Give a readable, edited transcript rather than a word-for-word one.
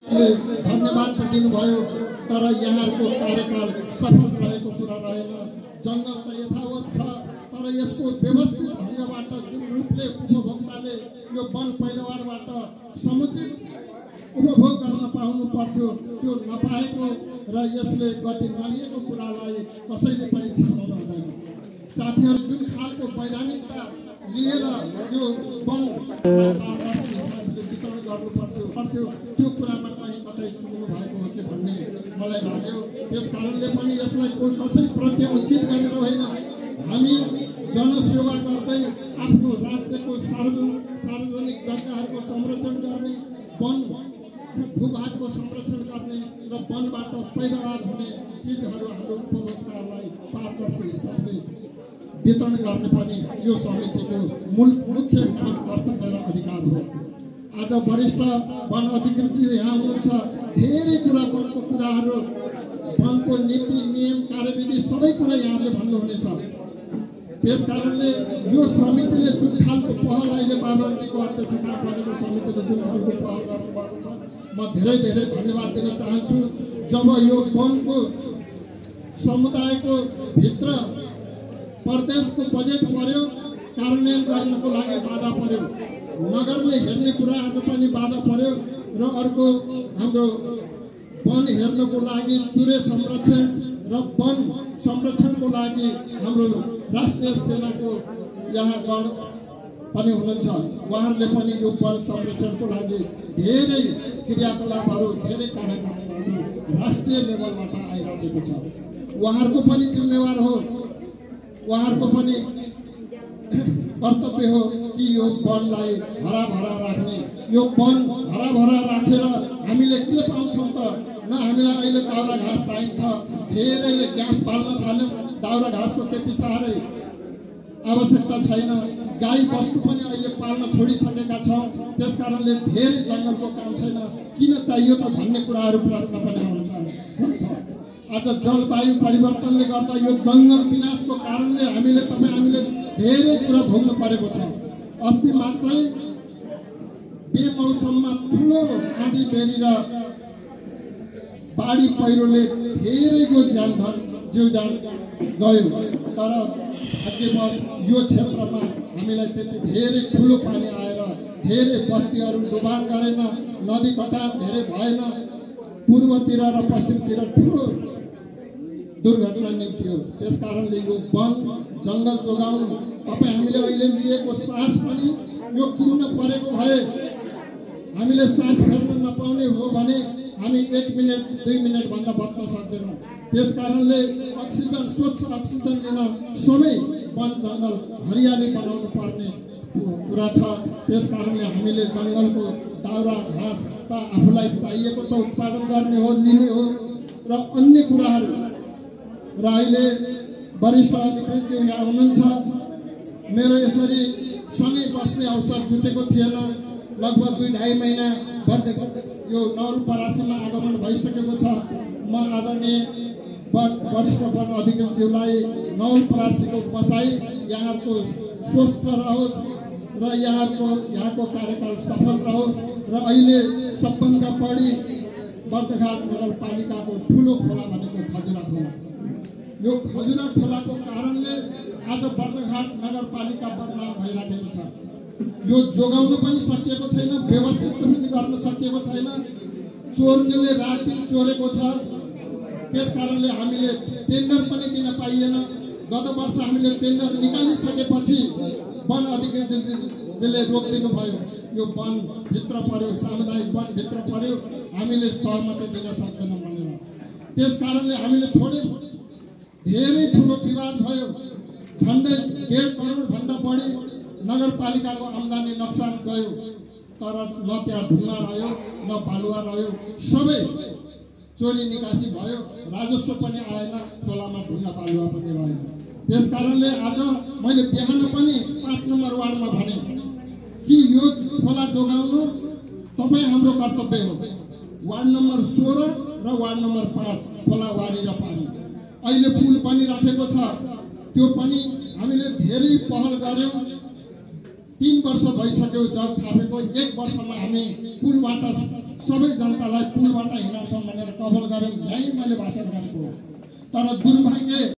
धन्यवाद त दिनुभयो तर यहाँको कार्यकाल सफल रहेको कुरा रहेन। जंगल त यथावत छ तर यसको व्यवस्थित ढंगबाट जुन रूपले उपभोक्ताले यो वन पैदावारबाट समुचित उपभोग गर्न पाउनु पर्थ्यो त्यो नपाएको र यसले गति नलिएको कुरालाई कसैले पनि छाड्नु हुँदैन। साथीहरु जुन खालको वैधानिकता लिएर यो वन वितरण गर्नु पर्थ्यो त्यो कुरामा कहीँ कतै चुक्नु भएको हो कि भन्ने मलाई लाग्यो। त्यसकारणले पनि यसलाई कसै प्रति अंकित गरेर होइन, हामी जनसेवा गर्दै आफ्नो राज्यको सार्वजनिक जग्गाहरूको संरक्षण गर्ने, वन भूभागको संरक्षण गर्ने र वनबाट पैदावार हुने चिजहरू हाम्रो उपभोक्ताहरूलाई पारदर्शी हिसाबले वितरण गर्ने पनि यो समितिको मुख्य काम, कर्तव्य र अधिकार हो। आज वरिष्ठ वन अधिकृतले यहाँ हुनुहुन्छ, धेरै कुराको कुराहरू वनको नीति नियम कार्यविधि सबै कुरा यहाँले भन्नुहुनेछ। त्यसकारणले यो समितिले जुन खालको पहल अहिले बाबुजीको अध्यक्षता गरेको समितिले जुन खालको पहल गर्नुभएको छ म धेरै धेरै धन्यवाद दिन चाहन्छु। जब यो वनको समुदायको भित्र प्रदेशको बजेट पर्यो, कार्यान्वयन गर्नको लागि बाधा पर्यो, नगरले हेर्ने कुराहरू पनि बाधा पर्यो र अर्को हाम्रो वन हेर्नको लागि चुरे संरक्षण र वन संरक्षणको लागि हाम्रो राष्ट्रिय सेनाको यहाँ गण पनि हुनुहुन्छ। उहाँहरूले पनि यो वन संरक्षणको लागि धेरै क्रियाकलापहरू, धेरै कार्यक्रमहरू राष्ट्रिय लेभलबाट आइरहेको छ। उहाँहरूको पनि जिम्मेवार हो, उहाँहरूको पनि कर्तव्य हो कि यो वनलाई हराभरा राख्ने। यो वन हराभरा राखेर हामीले के पाउँछौँ त? न हामीलाई अहिले दाउरा घाँस चाहिन्छ, धेरैले ग्यास पाल्न थाल्यो, दाउरा घाँसको त्यति साह्रै आवश्यकता छैन। गाई बस्तु पनि अहिले पाल्न छोडिसकेका छौँ, त्यसकारणले धेरै जङ्गलको काम छैन, किन चाहियो त भन्ने कुराहरू प्रश्न पनि आउन सक्छ। आज जलवायु परिवर्तनले गर्दा यो जङ्गल विनाशको कारणले हामीले धेरै कुरा भोग्नु परेको छ। अस्ति मात्रै बेमौसममा ठुलो आँधी बेरी र बाढी पहिरोले धेरैको ज्यान गयो, तर भाग्यवश यो क्षेत्रमा हामीलाई त्यति धेरै ठुलो पानी आएर धेरै बस्तीहरू डुबान गरेन, नदी कटान धेरै भएन। पूर्वतिर र पश्चिमतिर ठुलो दुर्घटना निम्त्यो। त्यसकारणले यो वन जङ्गल जोगाउनु तपाईँ हामीले अहिले लिएको सास पनि यो किन्न परेको भए हामीले सास फेर्न नपाउने हो भने हामी 1 मिनट 2 मिनट भन्दा बच्न सक्दैनौँ। त्यसकारणले अक्सिजन, स्वच्छ अक्सिजन लिन सबै वन जङ्गल हरियाली बनाउनु पर्ने कुरा छ। त्यसकारणले हामीले जङ्गलको दाउरा घाँस त आफूलाई चाहिएको त उत्पादन गर्ने हो, लिने हो र अन्य कुराहरू। र अहिले वरिष्ठ अधिकृतज्यू यहाँ हुनुहुन्छ, मेरो यसरी सँगै बस्ने अवसर जुटेको थिएन। लगभग 2-2.5 महिना यो नवलपरासीमा आगमन भइसकेको छ। म आदरणीय वरिष्ठ वन अधिकृतज्यूलाई नवलपरासीको बसाई यहाँको स्वस्थ रहोस् र यहाँको कार्यकाल सफल रहोस् र अहिले सबभन्दा बढी बर्दघाट नगरपालिकाको ठुलो खोला भनेको खजुरा खोला। यो खजुरा खोलाको कारणले आज बर्दघाट नगरपालिका बदनाम भइराखेको छ। यो जोगाउन पनि सकिएको छैन, व्यवस्थित पनि गर्न सकिएको छैन। चोर्नेले रातदिन चोरेको छ। त्यसकारणले हामीले टेन्डर पनि दिन पाइएन। गत वर्ष हामीले टेन्डर निकालिसकेपछि वन अधिकृतले रोकिदिनु भयो। यो वन भित्र पर्यो, सामुदायिक वन भित्र पर्यो, हामीले सहमति दिन सक्दैनौँ भनेर। त्यसकारणले हामीले छोड्यौँ। धेरै ठुलो विवाद भयो। झन्डै 1.5 करोड भन्दा बढी नगरपालिकाको आम्दानी नक्सान गयो, तर न त्यहाँ ढुङ्गा रह्यो न बालुवा रह्यो, सबै चोरी निकासी भयो। राजस्व पनि आएन, खोलामा ढुङ्गा बालुवा पनि रह्यो। त्यसकारणले आज मैले बिहान पनि 5 नम्बर वार्डमा भने कि यो खोला जोगाउनु तपाईँ हाम्रो कर्तव्य हो। वार्ड नम्बर 16 र वार्ड नम्बर 5 खोला वारी र पानी अहिले पुल बनिराखेको छ, त्यो पनि हामीले धेरै पहल गर्यौँ। 3 वर्ष भइसक्यो जब थापेको, 1 वर्षमा हामी पुलबाट सबै जनतालाई पुलबाट हिँडाउँछौँ भनेर कबल गऱ्यौँ। यहीँ मैले भाषण गरेको हो। तर दुर्भाग्य